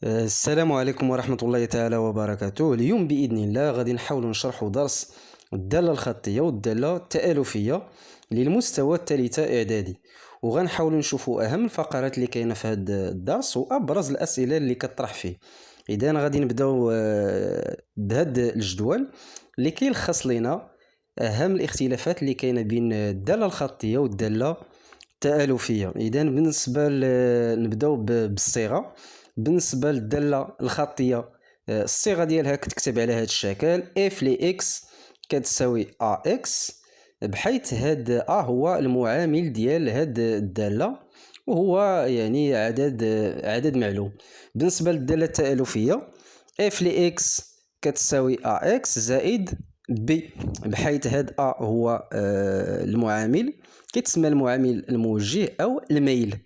السلام عليكم ورحمة الله تعالى وبركاته. اليوم بإذن الله غادي نحاول نشرح درس الدالة الخطية والدالة التآلفية للمستوى الثالثة إعدادي، وغنحاول نشوفوا أهم الفقرات اللي كاينة في هذا الدرس وأبرز الأسئلة اللي كطرح فيه. إذا غادي نبداو بهذا الجدول اللي كيلخص لنا أهم الاختلافات اللي كاينة بين الدالة الخطية والدالة التآلفية. إذا بالنسبة نبداو بالصيغة. بالنسبة للدالة الخطية، الصيغة ديالها كتكتب على هذا الشكل: اف ل اكس كتساوي ا اكس، بحيث هاد ا هو المعامل ديال هاد الدالة وهو يعني عدد معلوم. بالنسبة للدالة التآلفية، اف ل اكس كتساوي ا اكس زائد بي، بحيث هاد ا هو المعامل كيتسمى المعامل الموجه أو الميل،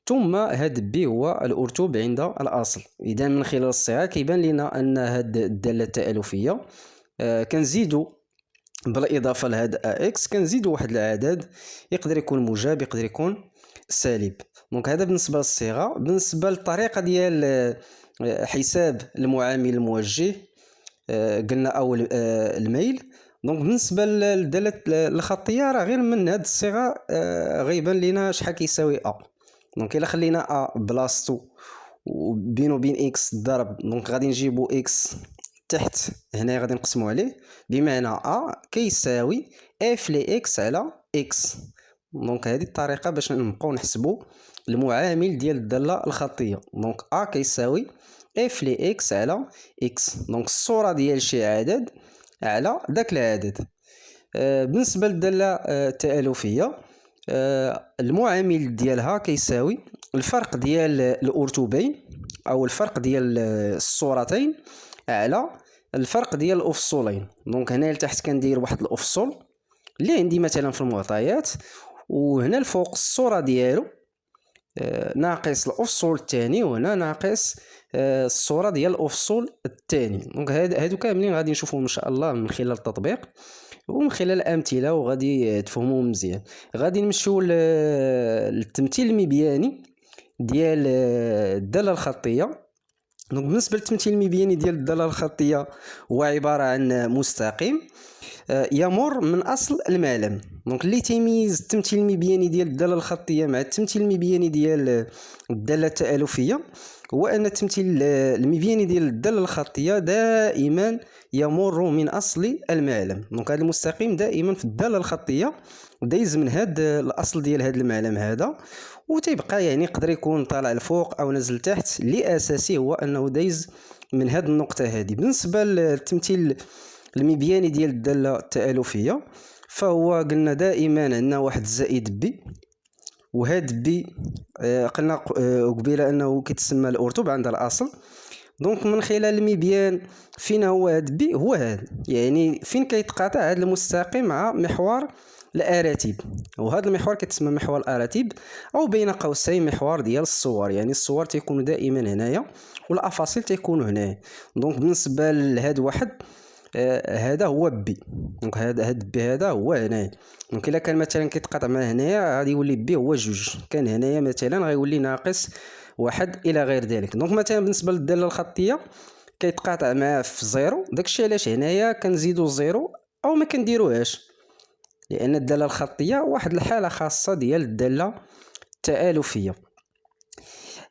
ثم هاد بي هو الأرتوب عند الأصل. إذا من خلال الصيغة كيبان لنا أن هاد الدالة التآلفية كنزيدو بالإضافة لهاد اكس كنزيدو واحد العدد، يقدر يكون موجب يقدر يكون سالب. دونك هذا بالنسبة للصيغة. بالنسبة للطريقة ديال حساب المعامل الموجه قلنا أو الميل. دونك بالنسبة للدالة الخطية راه غير من هاد الصيغة غيبان لنا شحال كيساوي ا. دونك الا خلينا ا بلاصتو وبينو وبين اكس ضرب، دونك غادي نجيبو اكس تحت هنا غادي نقسمو عليه، بمعنى ا كيساوي اف ل اكس على اكس. دونك هذه الطريقة باش نبقاو نحسبو المعامل ديال الدالة الخطية. دونك ا كيساوي اف ل اكس على اكس، دونك الصورة ديال شي عدد على داك العدد. بالنسبة للدالة التآلفية، المعامل ديالها كيساوي الفرق ديال الأرتوبين أو الفرق ديال الصورتين على الفرق ديال الأفصولين. دونك هنا لتحت كندير واحد الأفصول اللي عندي مثلا في المعطيات، وهنا الفوق الصورة ديالو ناقص الأفصول الثاني، وهنا ناقص الصورة ديال الأفصول الثاني. دونك هادو كاملين غادي نشوفهم إن شاء الله من خلال التطبيق ومن خلال الأمثلة، وغادي تفهموا مزيان. غادي نمشيو للتمثيل المبياني ديال الدالة الخطية. دونك بالنسبة للتمثيل المبياني ديال الدالة الخطية هو عبارة عن مستقيم يمر من أصل المعلم. دونك اللي تيميز التمثيل المبياني ديال الدالة الخطية مع التمثيل المبياني ديال الدالة التآلفية هو أن التمثيل المبياني ديال الدالة الخطية دائما يمر من أصل المعلم. دونك هذا المستقيم دائما في الدالة الخطية دايز من هذا الأصل ديال هذا المعلم هذا، وتيبقى يعني يقدر يكون طالع الفوق أو نزل تحت. اللي أساسي هو أنه دايز من هذه النقطة هذه. بالنسبة للتمثيل المبياني ديال الدالة التآلفية فهو قلنا دائما عندنا واحد زائد بي، وهاد بي قلنا قبيله انه كيتسمى الأرتوب عند الاصل. دونك من خلال المبيان فين هو هاد بي؟ هو هاد، يعني فين كيتقاطع هاد المستقيم مع محور الاراتب، وهذا المحور كيتسمى محور الاراتب او بين قوسين محور ديال الصور. يعني الصور تيكونوا دائما هنايا والافاصيل تيكونوا هنايا. دونك بالنسبه لهاد واحد هذا هو بي. دونك هاد بي هذا هو هنايا. دونك الا كان مثلا كيتقاطع مع هنايا غادي يولي بي هو جوج، كان هنايا مثلا غيولي ناقص واحد الى غير ذلك. دونك مثلا بالنسبه للداله الخطيه كيتقاطع مع في زيرو، داكشي علاش هنايا كنزيدو زيرو او ما كنديروهاش، لان الداله الخطيه واحد الحاله خاصه ديال الداله التآلفيه.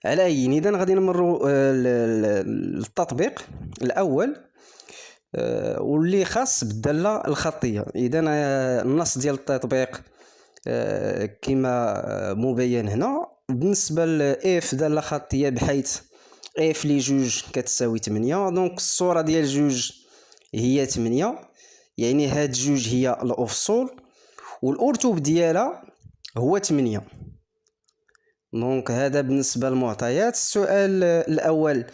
على اي اذا غادي نمروا للتطبيق الاول واللي خاص بالدالة الخطية. إذا النص ديال التطبيق كما مبين هنا. بالنسبة لإف دالة خطية بحيث إف لجوج كتساوي 8. دونك الصورة ديال جوج هي 8، يعني هاد جوج هي الأفصول والأرتوب ديالها هو 8. دونك هذا بالنسبة للمعطيات. السؤال الأول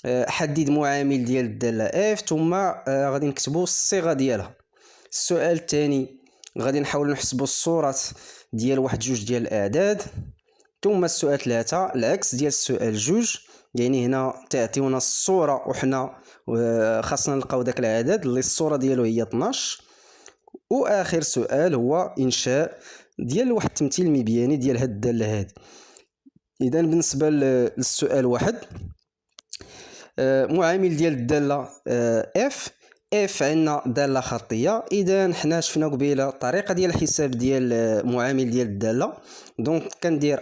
حدد معامل ديال الدالة اف، ثم غادي نكتبوا الصيغة ديالها. السؤال الثاني غادي نحاول نحسبوا الصورة ديال واحد جوج ديال الأعداد. ثم السؤال 3 العكس ديال السؤال جوج، يعني هنا تعطيونا الصورة وحنا خاصنا نلقاو داك العدد اللي الصورة ديالو هي 12. وآخر سؤال هو إنشاء ديال واحد التمثيل مبياني ديال هاد الدالة هادي. إذا بالنسبة للسؤال واحد معامل ديال الدالة اف عندنا دالة خطية. اذا حنا شفنا قبيله الطريقة ديال الحساب ديال معامل ديال الدالة. دونك كندير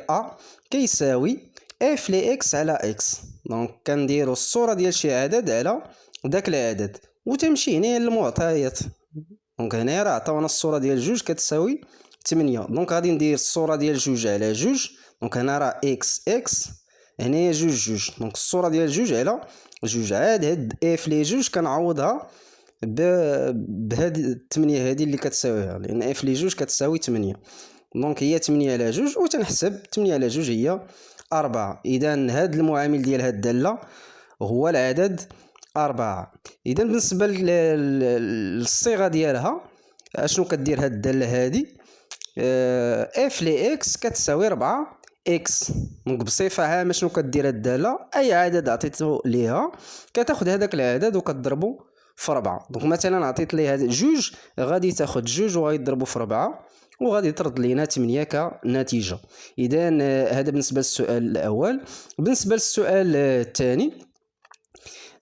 كيساوي اف لي اكس على اكس. دونك كنديروا الصورة ديال شي عدد على داك العدد وتمشي هنا للمعطيات. دونك هنا راه عطاونا الصورة ديال جوج كتساوي 8. دونك غادي ندير الصورة ديال جوج على جوج. دونك هنا راه اكس هنا جوج. دونك الصورة ديال جوج على جوج. عاد هاد اف لي جوج كنعوضها بهاد 8 هادي اللي كتساويها، لان اف لي جوج كتساوي 8. دونك هي 8 على جوج وتنحسب 8 على جوج هي 4. اذا هاد المعامل ديال هاد الدالة هو العدد 4. اذا بالنسبة للصيغة ديالها اشنو كدير هاد الدالة هادي؟ اف لي اكس كتساوي 4 اكس. دونك بصفة عامة شنو كدير هاد الدالة؟ اي عدد عطيتو ليها كتاخد هذاك العدد وكتضربو في 4. دونك مثلا عطيت ليها جوج، غادي تاخد جوج وغادي تضربو في 4 وغادي ترد لينا 8 كنتيجة. اذا هذا بالنسبة للسؤال الاول. بالنسبة للسؤال الثاني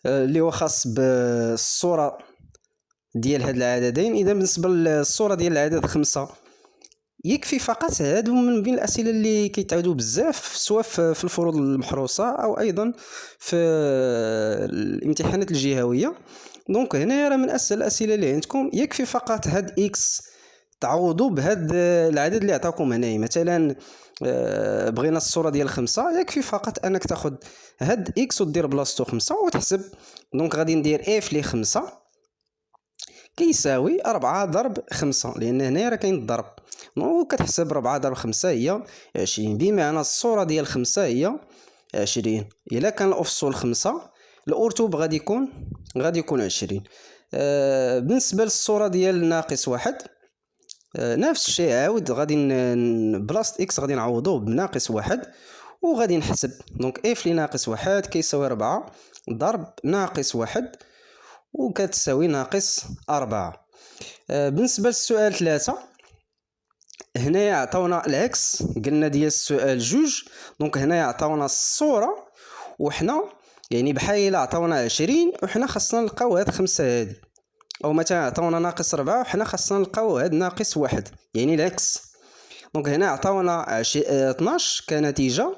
اللي هو خاص بالصورة ديال هاد العددين. اذا بالنسبة للصورة ديال العدد 5 يكفي فقط هادو من بين الاسئله اللي كيتعاودوا بزاف سواء في الفروض المحروسه او ايضا في الامتحانات الجهويه. دونك هنا راه من اسهل الاسئله اللي عندكم. يكفي فقط هاد اكس تعوضوا بهاد العدد اللي عطاكم هنا. مثلا بغينا الصوره ديال 5، يكفي فقط انك تاخذ هاد اكس ودير بلاصتو 5 وتحسب. دونك غادي ندير اف لي 5 كيساوي 4 ضرب 5، لان هنا راه كاين الضرب. دونك كتحسب 4 ضرب 5 هي 20، بمعنى الصورة ديال 5 هي 20. الا كان الافصول 5 الارتوب غادي يكون 20. بالنسبة للصورة ديال ناقص 1 نفس الشيء عاود. غادي بلاصة اكس غادي نعوضوه بناقص 1 وغادي نحسب. دونك اف لناقص 1 كيساوي 4 ضرب ناقص 1 وكتساوي ناقص 4. بالنسبة للسؤال 3 هنا عطاونا العكس قلنا ديال السؤال جوج. دونك هنا عطاونا الصورة وحنا يعني بحال عطاونا 20 وحنا خاصنا نلقاو هاد 5 هادي، او مثلا عطاونا ناقص 4 وحنا خاصنا نلقاو هاد ناقص 1 يعني العكس. دونك هنا عطاونا 12 كنتيجة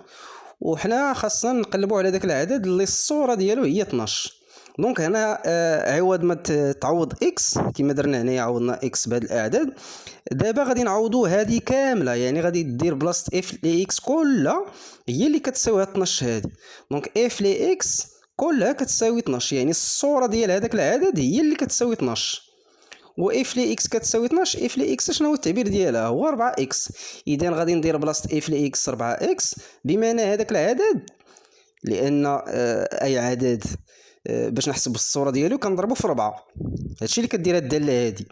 وحنا خاصنا نقلبوا على داك العدد اللي الصورة ديالو هي 12. دونك هنا عوض ما تعوض اكس كما درنا هنا عوضنا اكس بهاد الاعداد، دابا غادي نعوضوا هذه كامله. يعني غادي دير بلاصه اف لي اكس كلها هي اللي كتساوي 12 هذه. دونك اف لي اكس كلها كتساوي 12، يعني الصوره ديال هذاك العدد هي اللي كتساوي 12. و اف لي اكس كتساوي 12. اف لي اكس شنو هو التعبير ديالها؟ هو 4 اكس. اذا غادي ندير بلاصه اف لي اكس 4 اكس بمعنى هذاك العدد، لان اي عدد باش نحسب الصوره ديالو كنضربو في 4. هادشي اللي كدير الداله هادي.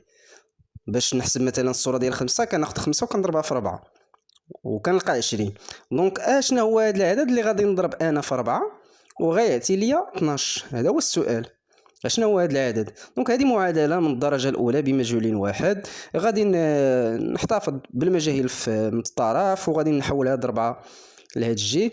باش نحسب مثلا الصوره ديال 5 كناخذ 5 وكنضربها في 4 وكنلقى 20. دونك اشنا هو هذا العدد اللي غادي نضرب انا في 4 وغيعطي ليا 12؟ هذا هو السؤال، اشنا هو هذا العدد. دونك هذه معادله من الدرجه الاولى بمجهول واحد. غادي نحتفظ بالمجاهيل من الطرف وغادي نحولها ضربه لهاد الجهه.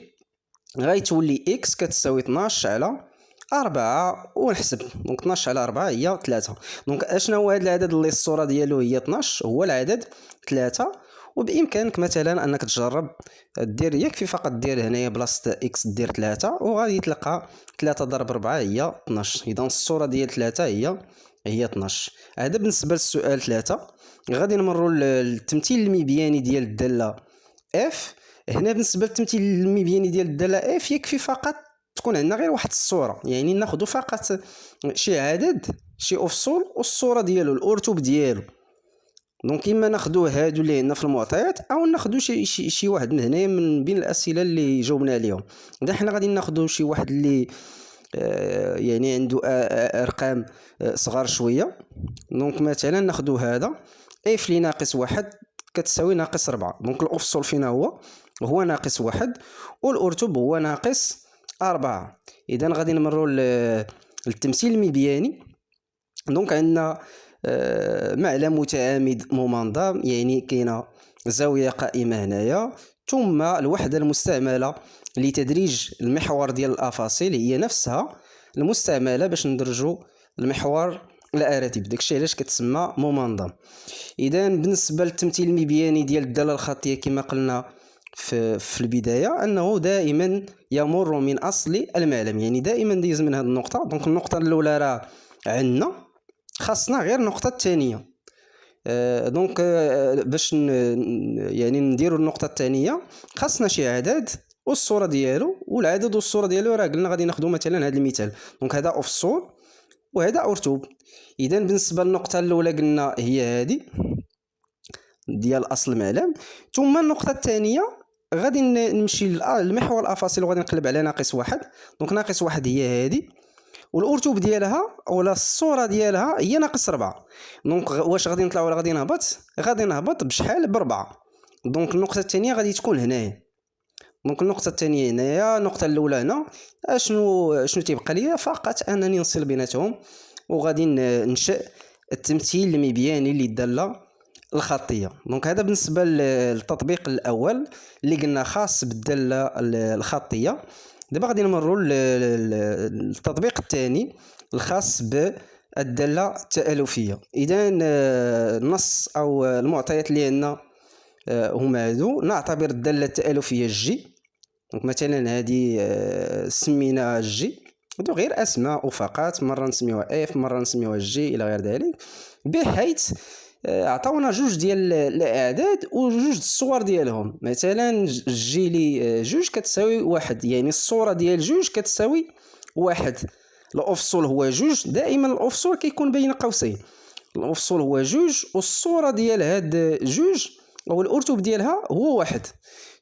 غيتولي اكس كتساوي 12 على 4 ونحسب. دونك 12 على 4 هي 3. دونك اشنا هو هذا العدد اللي الصوره ديالو هي 12؟ هو العدد 3. وبامكانك مثلا انك تجرب دير، يكفي فقط دير هنايا بلاصه اكس دير 3 وغادي تلقى 3 ضرب 4 هي 12. اذا الصوره ديال 3 هي 12. هذا بالنسبه للسؤال 3. غادي نمروا للتمثيل المبياني ديال الداله اف. هنا بالنسبه للتمثيل المبياني ديال الداله اف يكفي فقط تكون عندنا غير واحد الصوره، يعني ناخذ فقط شي عدد شي افصول والصوره ديالو الارتوب ديالو. دونك اما ناخذوا هادو اللي عندنا في المعطيات او ناخذوا شي واحد من هنايا من بين الاسئله اللي جاوبنا عليهم. اذا حنا غادي ناخذوا شي واحد اللي يعني عنده ارقام صغار شويه. دونك مثلا ناخذوا هذا اف لي ناقص 1 كتساوي ناقص 4. دونك الافصول فينا هو ناقص 1 والارتوب هو ناقص 4. اذا غادي نمروا للتمثيل المبياني. دونك عندنا معلم متعامد ممنظم، يعني كاينه زاويه قائمه هنايا، ثم الوحده المستعمله لتدريج المحور ديال الافاصيل هي نفسها المستعمله باش ندرجوا المحور الاراتب. داكشي علاش كتسمى ممنظم. اذا بالنسبه للتمثيل المبياني ديال الداله الخطيه كما قلنا في البدايه انه دائما يمر من اصل المعلم، يعني دائما دايز من هذه النقطه. دونك النقطه الاولى راه عندنا، خاصنا غير النقطه الثانيه. دونك باش يعني نديروا النقطه الثانيه خاصنا شي عدد والصوره ديالو، والعدد والصوره ديالو راه قلنا غادي ناخذوا مثلا هذا المثال. دونك هذا افصول وهذا ارتوب. اذا بالنسبه للنقطه الاولى قلنا هي هذه ديال اصل المعلم، ثم النقطه الثانيه غادي نمشي للمحور الافاصيل وغادي نقلب على ناقص واحد. دونك ناقص واحد هي هذه، والارتوب ديالها ولا الصوره ديالها هي ناقص 4. دونك واش غادي نطلع ولا غادي نهبط؟ غادي نهبط بشحال؟ ب4. دونك النقطه الثانيه غادي تكون هنايا. دونك النقطه الثانيه هنايا، النقطه الاولى هنا. شنو تيبقى ليا؟ فقط انني نصل بيناتهم وغادي ننشئ التمثيل المبياني للداله الخطيه. دونك هذا بالنسبه للتطبيق الاول اللي قلنا خاص بالداله الخطيه. دابا غادي نمروا للتطبيق الثاني الخاص بالداله التالفيه. اذا النص او المعطيات اللي عندنا هما هادو. نعتبر الداله التالفيه جي. دونك مثلا هذه سميناها جي، هادو غير اسماء فقط، مره نسميوها اف، مره نسميوها جي الى غير ذلك، بحيث عطاونا جوج ديال الاعداد وجوج الصور ديالهم. مثلا جي لي جوج كتساوي واحد، يعني الصوره ديال جوج كتساوي واحد. الافصول هو جوج، دائما الافصول كيكون بين قوسين. الافصول هو جوج والصوره ديال هاد جوج او الارتوب ديالها هو واحد.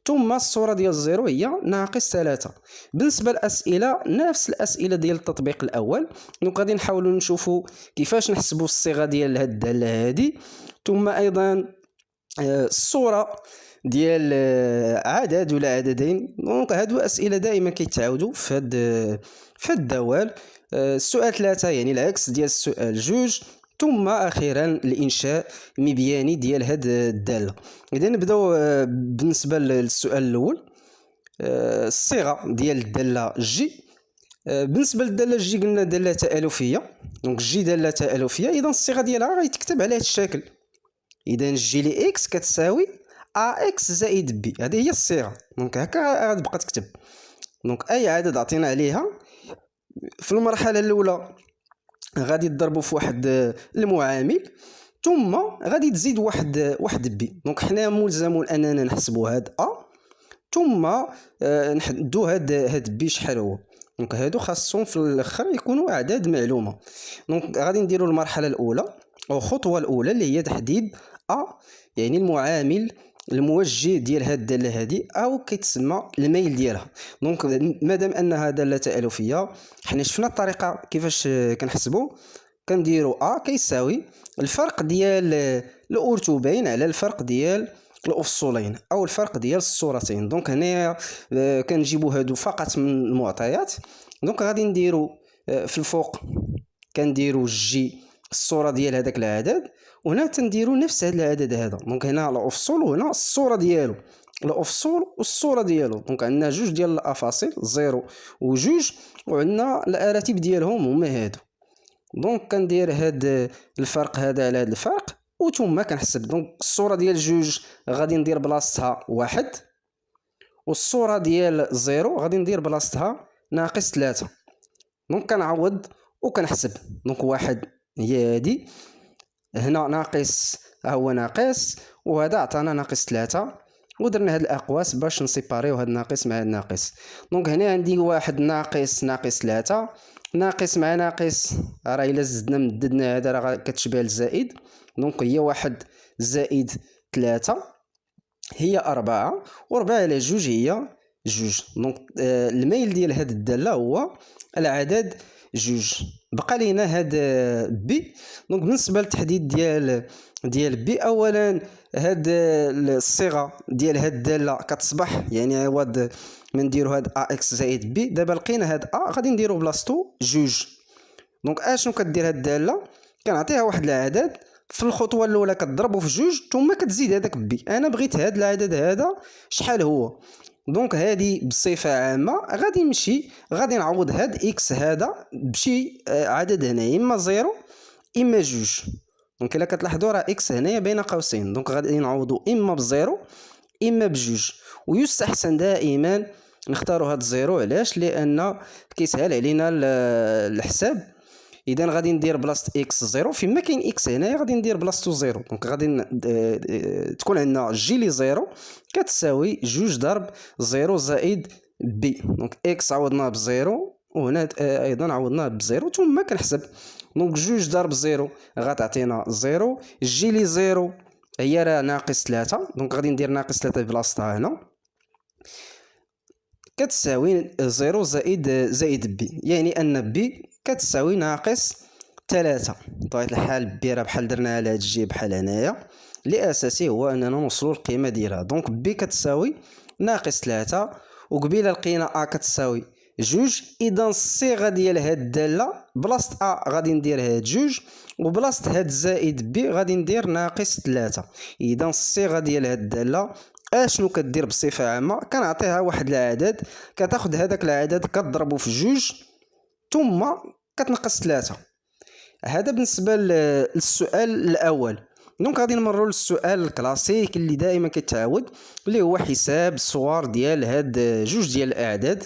ثم الصوره ديال الزيرو هي ناقص 3. بالنسبه للاسئله نفس الاسئله ديال التطبيق الاول. دونك غادي نحاولوا نشوفوا كيفاش نحسبوا الصيغه ديال هاد الداله هذه، ثم ايضا الصوره ديال عدد ولا عددين. دونك هادو اسئله دائما كيتعاودوا في هاد الدوال. السؤال 3 يعني العكس ديال السؤال 2، ثم اخيرا الانشاء مبياني ديال هاد الداله. اذا نبداو بالنسبه للسؤال الاول، الصيغه ديال الداله جي. بالنسبه للداله جي قلنا داله تالفيه. دونك جي داله تالفيه، اذا الصيغه ديالها غيتكتب على هذا الشكل. اذا جي لي اكس كتساوي ا اكس زائد بي، هذه هي الصيغه. دونك هكا غتبقى تكتب. دونك اي عدد عطينا عليها في المرحله الاولى غادي تضربوا في واحد المعامل، ثم غادي تزيد واحد بي. دونك حنا ملزمون اننا نحسبوا هاد ا، ثم نحددوا هاد بي شحال هو. دونك هادو خاصهم في الاخر يكونوا اعداد معلومه. دونك غادي نديروا المرحله الاولى او الخطوه الاولى اللي هي تحديد ا، يعني المعامل الموجه ديال هاد الداله هذه او كيتسمى الميل ديالها. دونك مادام انها داله تالفيه حنا شفنا الطريقه كيفاش كنحسبوا. كنديروا ا كيساوي الفرق ديال الارتوبين على الفرق ديال الافصولين او الفرق ديال الصورتين. دونك هنا كنجيبوا هادو فقط من المعطيات. دونك غادي نديروا في الفوق كنديروا جي الصوره ديال هذاك العدد، وهنا تنديروا نفس هذا العدد هذا. دونك هنا الافصول وهنا الصوره ديالو، الافصول والصوره ديالو. دونك عندنا جوج ديال الافاصيل، زيرو وجوج، وعندنا الاراتب ديالهم هما هادو. دونك كندير هاد الفرق هذا على هاد الفرق وثم كنحسب. دونك الصوره ديال جوج غادي ندير بلاصتها واحد، والصوره ديال زيرو غادي ندير بلاصتها ناقص 3. دونك كنعوض وكنحسب. دونك واحد هي هادي، هنا ناقص هو ناقص، وهذا عطانا ناقص 3، ودرنا هاد الاقواس باش نسيباريو هاد ناقص مع هاد ناقص. دونك هنا عندي واحد ناقص 3، ناقص مع ناقص راه الا زدنا مددنا هذا راه كتشبه الزائد. دونك هي واحد زائد 3 هي 4، و4 على جوج هي جوج. دونك الميل ديال هاد الداله هو العدد جوج. بقى لينا هاد بي. دونك بالنسبه للتحديد ديال بي، اولا هاد الصيغه ديال هاد الداله كتصبح يعني عوض ما نديرو هاد ا اكس زائد بي، دابا لقينا هاد ا غادي نديرو بلاصتو جوج. دونك اشنو كدير هاد الداله؟ كنعطيها واحد العدد، في الخطوه الاولى كتضربو في جوج ثم كتزيد هذاك بي. انا بغيت هاد العدد هذا شحال هو. دونك هذه بصفه عامه غادي نمشي غادي نعوض هاد اكس هذا بشي عدد هنا اما زيرو اما جوج. دونك الا كتلاحظوا راه اكس هنايا بين قوسين، دونك غادي نعوضوا اما بزيرو اما بجوج. ويستحسن دائما نختاروا هاد الزيرو. علاش؟ لان كيسهل علينا الحساب. اذا غادي ندير بلاصه اكس زيرو فيما كاين اكس هنايا غادي ندير بلاصتو زيرو. دونك غادي تكون عندنا جي لي زيرو كتساوي جوج ضرب زيرو زائد بي. دونك اكس عوضناه بزيرو وهنا ايضا عوضناه بزيرو ثم كنحسب. دونك جوج ضرب زيرو غتعطينا زيرو، جي لي زيرو هي راه ناقص 3. دونك غادي ندير ناقص 3 بلاصتها هنا كتساوي زيرو زائد بي، يعني ان بي كتساوي ناقص 3. بطبيعة الحال بي راه بحال درنا على هاد الجي بحال هنايا لاساسي هو اننا نوصلوا القيمه ديالها. دونك بي كتساوي ناقص 3 وقبيله لقينا ا كتساوي جوج. اذا الصيغه ديال هاد الداله بلاصه ا غادي ندير هاد جوج وبلاصه هاد زائد بي غادي ندير ناقص 3. اذا الصيغه ديال هاد الداله اشنو كدير بصفه عامه؟ كنعطيها واحد العدد كتاخذ هذاك العدد كتضربه في جوج ثم كتنقص 3. هذا بالنسبه للسؤال الاول. دونك غادي نمروا للسؤال الكلاسيك اللي دائما كيتعاود اللي هو حساب الصور ديال هاد جوج ديال الاعداد.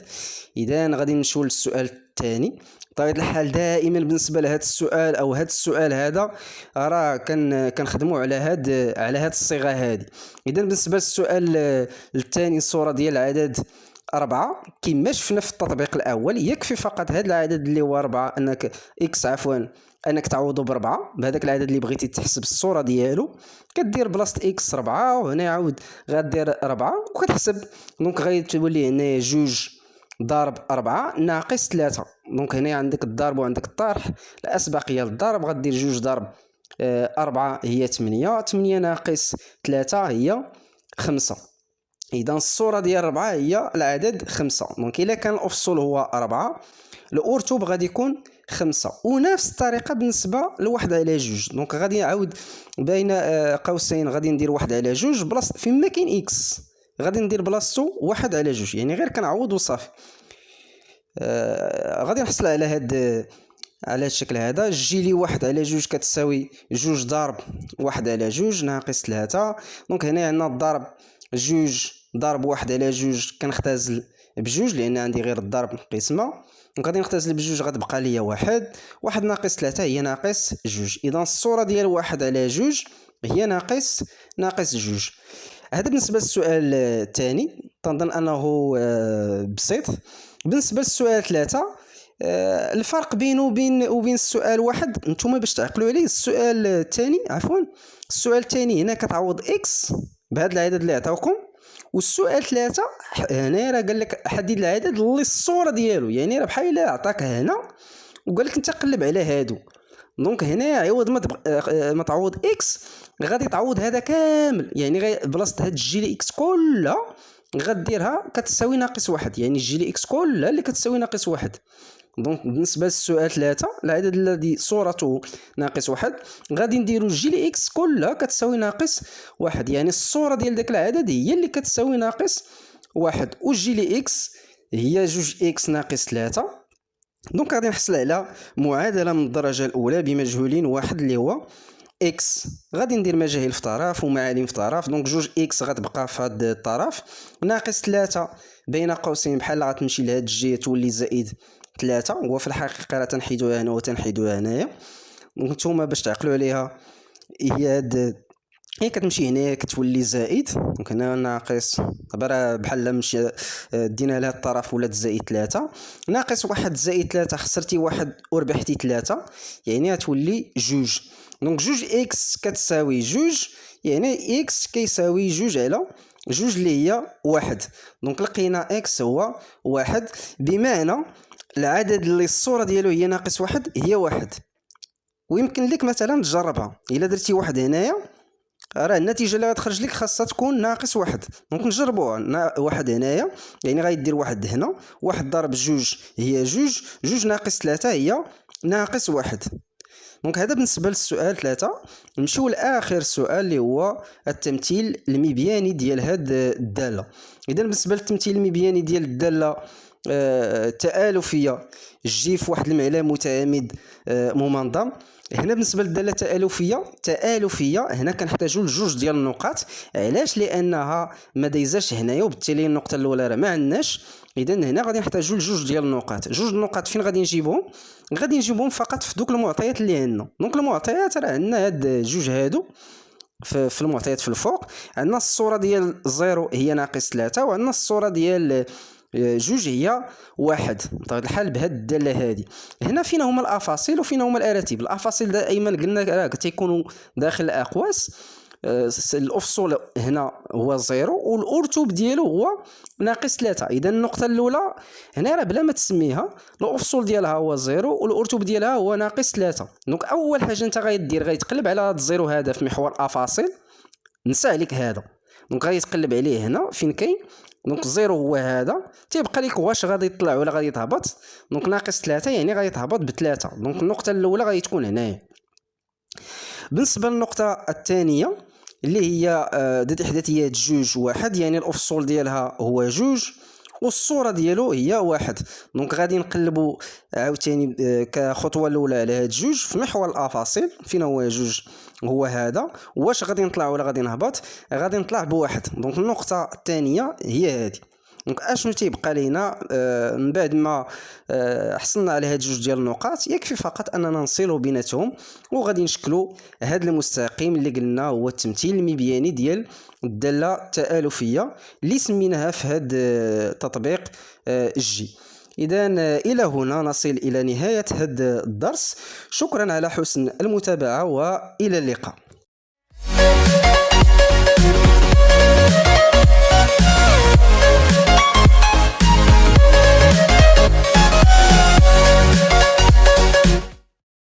اذا غادي نمشيو للسؤال الثاني. بطبيعه الحال دائما بالنسبه لهذا السؤال او هذا السؤال هذا راه كنخدموا على هاد الصيغه هذه. اذا بالنسبه للسؤال الثاني الصوره ديال العدد 4 كما شفنا في التطبيق الاول يكفي فقط هذا العدد اللي هو 4 انك اكس انك تعوضه ب4 بهذاك العدد اللي بغيتي تحسب الصوره ديالو. كدير بلاصه اكس 4 وهنا عاود غدير 4 وكتحسب. دونك غادي تولي هنا جوج ضرب 4 ناقص 3. دونك هنا عندك الضرب وعندك الطرح، الاسبقيه للضرب غدير جوج ضرب 4 هي 8 ناقص 3 هي 5. اذا الصوره ديال 4 هي العدد 5. دونك الا كان الافصل هو 4 الارتب غادي يكون 5. ونفس الطريقه بالنسبه لواحد على جوج. دونك غادي نعاود بين قوسين غادي ندير واحد على جوج بلاصه فيما كاين اكس غادي ندير بلاصتو واحد على جوج، يعني غير كنعوض وصافي. غادي نحصل على هاد الشكل هذا. جي لي واحد على جوج كتساوي جوج ضرب واحد على جوج ناقص 3. دونك هنا عندنا الضرب جوج ضرب واحد على جوج كنختزل بجوج لان عندي غير الضرب قسمه. دونك غادي نختزل بجوج غتبقى ليا واحد ناقص 3 هي ناقص جوج. اذا الصوره ديال واحد على جوج هي ناقص جوج. هذا بالنسبه للسؤال الثاني تنظن انه بسيط. بالنسبه للسؤال 3 الفرق بينه وبين السؤال واحد نتوما باش تعقلوا عليه. السؤال الثاني السؤال الثاني هنا كتعوض اكس بهذا العدد اللي عطاوكم، والسؤال 3 هنا راه قال لك حدد العدد اللي الصوره ديالو، يعني راه بحال الا عطاك هنا وقال لك انت قلب على هادو. دونك هنا عوض ما تعوض اكس غادي تعوض هذا كامل، يعني بلاصه هاد جي لي اكس كلها غديرها كتساوي ناقص واحد، يعني جي لي اكس كلها اللي كتساوي ناقص واحد. دونك بالنسبه للسؤال 3 العدد الذي صورته ناقص واحد غادي نديرو جي لي اكس كلها كتساوي ناقص واحد، يعني الصوره ديال داك العدد هي اللي كتساوي ناقص واحد، وجي لي اكس هي جوج اكس ناقص 3. دونك غادي نحصل على معادله من الدرجه الاولى بمجهولين واحد اللي هو اكس. غادي ندير مجاهيل في طرف ومعالم في طرف. دونك جوج اكس غتبقى في هاد الطرف ناقص 3 بين قوسين بحال غتمشي لهاد الجهه تولي زائد 3. هو في الحقيقه راه تنحيدوها هنا وتنحيدوها هنايا. دونك نتوما باش تعقلوا عليها هي كتمشي هنا كتولي زائد. دونك هنا ناقص دابا بحال مشي دينا لها الطرف ولات زائد 3 ناقص واحد زائد 3 خسرتي واحد وربحتي 3 يعني غتولي جوج. دونك جوج اكس كتساوي جوج، يعني اكس كيساوي جوج على جوج اللي هي واحد. دونك لقينا اكس هو واحد، بمعنى العدد اللي الصوره ديالو هي ناقص واحد هي واحد. ويمكن لك مثلا تجربها الا درتي واحد هنايا راه النتيجه اللي غتخرج لك خاصها تكون ناقص واحد. دونك نجربوها واحد هنايا، يعني غيدير واحد هنا، واحد ضرب جوج هي جوج، جوج ناقص 3 هي ناقص واحد. دونك هذا بالنسبه للسؤال 3. نمشيو لاخر سؤال اللي هو التمثيل المبياني ديال هاد الداله. اذا بالنسبه للتمثيل المبياني ديال الداله تآلفيه جي في واحد المعلم متعامد ممنظم، هنا بالنسبه للداله تآلفيه هنا كنحتاجوا لجوج ديال النقاط. علاش؟ لانها ما دايزاش هنايا، وبالتالي النقطه الاولى راه ما عندناش. اذا هنا غادي نحتاجوا لجوج ديال النقاط. جوج النقاط فين غادي نجيبهم؟ غادي نجيبهم فقط في دوك المعطيات اللي عندنا. دونك المعطيات راه عندنا هاد جوج هادو في المعطيات في الفوق. عندنا الصوره ديال 0 هي ناقص 3، وعندنا الصوره ديال جوج هي 1. بطبيعه الحال بهاد الداله هادي هنا فين هما الافاصيل وفين هما الاراتب. الافاصيل دائما قلنا راه تيكونوا داخل الاقواس. الافصول هنا هو 0 والارتوب ديالو هو ناقص 3. اذا النقطه الاولى هنا راه بلا ما تسميها، الافصول ديالها هو 0 والارتوب ديالها هو ناقص 3. دونك اول حاجه انت غادير غتقلب على هذا الزيرو هذا في محور افاصيل، نسى عليك هذا. دونك غادي تقلب عليه هنا فين كاين. دونك 0 هو هذا، تيبقى لك واش غادي يطلع ولا غادي تهبط. دونك ناقص 3 يعني غادي تهبط ب3. دونك النقطه الاولى غادي تكون هنايا. بالنسبه للنقطه الثانيه اللي هي ذات احداثيات 2 1، يعني الافصول ديالها هو 2 والصوره ديالو هي 1. دونك غادي نقلبوا عاوتاني كخطوه الاولى على هاد 2 في محور الافاصيل فين هو 2 هو هذا. واش غادي نطلع ولا غادي نهبط؟ غادي نطلع ب1. دونك النقطه الثانيه هي هذه. دونك اشنو تيبقى لينا من بعد ما حصلنا على هاد جوج ديال النقاط؟ يكفي فقط اننا نصلوا بيناتهم وغادي نشكلوا هاد المستقيم اللي قلنا هو التمثيل المبياني ديال الداله التآلفيه اللي سميناها في هاد التطبيق جي. إذا إلى هنا نصل إلى نهاية هذا الدرس. شكرا على حسن المتابعة وإلى اللقاء.